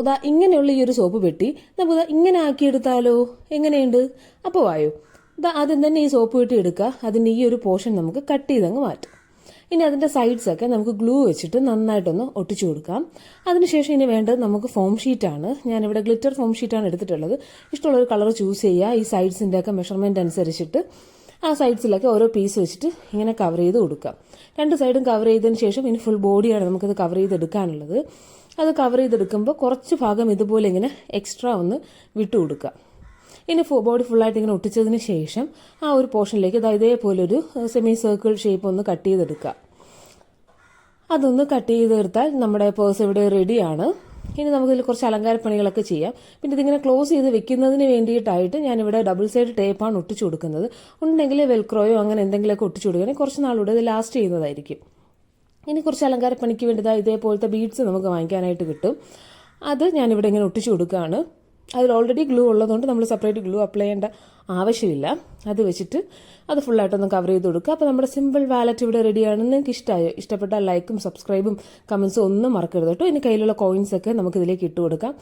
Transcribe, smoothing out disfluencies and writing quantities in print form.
ഇതാ ഇങ്ങനെയുള്ള ഈ ഒരു സോപ്പ് പെട്ടി നമുക്ക് ഇങ്ങനെ ആക്കിയെടുത്താലോ? എങ്ങനെയുണ്ട്? അപ്പോൾ വായോ, ഇതാ ആദ്യം തന്നെ ഈ സോപ്പ് പെട്ടി എടുക്കുക. അതിൻ്റെ ഈ ഒരു പോർഷൻ നമുക്ക് കട്ട് ചെയ്തങ്ങ് മാറ്റാം. ഇനി അതിൻ്റെ സൈഡ്സൊക്കെ നമുക്ക് ഗ്ലൂ വെച്ചിട്ട് നന്നായിട്ടൊന്ന് ഒട്ടിച്ചു കൊടുക്കാം. അതിനുശേഷം ഇനി വേണ്ടത് നമുക്ക് ഫോം ഷീറ്റാണ്. ഞാനിവിടെ ഗ്ലിറ്റർ ഫോം ഷീറ്റാണ് എടുത്തിട്ടുള്ളത്. ഇഷ്ടമുള്ളൊരു കളർ ചൂസ് ചെയ്യുക. ഈ സൈഡ്സിൻ്റെ ഒക്കെ മെഷർമെൻറ്റ് അനുസരിച്ചിട്ട് ആ സൈഡ്സിലൊക്കെ ഓരോ പീസ് വെച്ചിട്ട് ഇങ്ങനെ കവർ ചെയ്ത് കൊടുക്കാം. രണ്ട് സൈഡും കവർ ചെയ്തതിന് ശേഷം ഇനി ഫുൾ ബോഡിയാണ് നമുക്കത് കവർ ചെയ്തെടുക്കാനുള്ളത്. അത് കവർ ചെയ്തെടുക്കുമ്പോൾ കുറച്ച് ഭാഗം ഇതുപോലെ ഇങ്ങനെ എക്സ്ട്രാ ഒന്ന് വിട്ടു കൊടുക്കുക. ഇനി ബോഡി ഫുള്ളായിട്ട് ഇങ്ങനെ ഒട്ടിച്ചതിന് ശേഷം ആ ഒരു പോർഷനിലേക്ക് ഇതേപോലൊരു സെമി സർക്കിൾ ഷേപ്പ് ഒന്ന് കട്ട് ചെയ്തെടുക്കുക. അതൊന്ന് കട്ട് ചെയ്തെടുത്താൽ നമ്മുടെ പേഴ്സ് ഇവിടെ റെഡിയാണ്. ഇനി നമുക്കിതിൽ കുറച്ച് അലങ്കാരപ്പണികളൊക്കെ ചെയ്യാം. പിന്നെ ഇതിങ്ങനെ ക്ലോസ് ചെയ്ത് വെക്കുന്നതിന് വേണ്ടിയിട്ടായിട്ട് ഞാനിവിടെ ഡബിൾ സൈഡ് ടേപ്പാണ് ഒട്ടിച്ചു കൊടുക്കുന്നത്. ഉണ്ടെങ്കിൽ വെൽക്രോയോ അങ്ങനെ എന്തെങ്കിലുമൊക്കെ ഒട്ടിച്ചു കൊടുക്കുകയാണെങ്കിൽ കുറച്ച് നാളൂടെ ഇത് ലാസ്റ്റ് ചെയ്യുന്നതായിരിക്കും. ഇനി കുറച്ച് അലങ്കാരപ്പണിക്ക് വേണ്ടി ഇതേപോലത്തെ ബീഡ്സ് നമുക്ക് വാങ്ങിക്കാനായിട്ട് കിട്ടും. അത് ഞാനിവിടെ ഇങ്ങനെ ഒട്ടിച്ചു കൊടുക്കുകയാണ്. അതിൽ ഓൾറെഡി ഗ്ലൂ ഉള്ളതുകൊണ്ട് നമ്മൾ സെപ്പറേറ്റ് ഗ്ലൂ അപ്ലൈ ചെയ്യേണ്ട ആവശ്യമില്ല. അത് വെച്ചിട്ട് അത് ഫുള്ളായിട്ടൊന്ന് കവർ ചെയ്ത് കൊടുക്കുക. അപ്പോൾ നമ്മുടെ സിമ്പിൾ വാലറ്റ് ഇവിടെ റെഡിയാണെന്ന് നിങ്ങൾക്ക് ഇഷ്ടമായോ? ഇഷ്ടപ്പെട്ടാൽ ലൈക്കും സബ്സ്ക്രൈബും കമൻസും ഒന്നും മറക്കരുത് കേട്ടോ. ഇനി കയ്യിലുള്ള കോയിൻസൊക്കെ നമുക്ക് ഇതിലേക്ക് ഇട്ട് കൊടുക്കാം.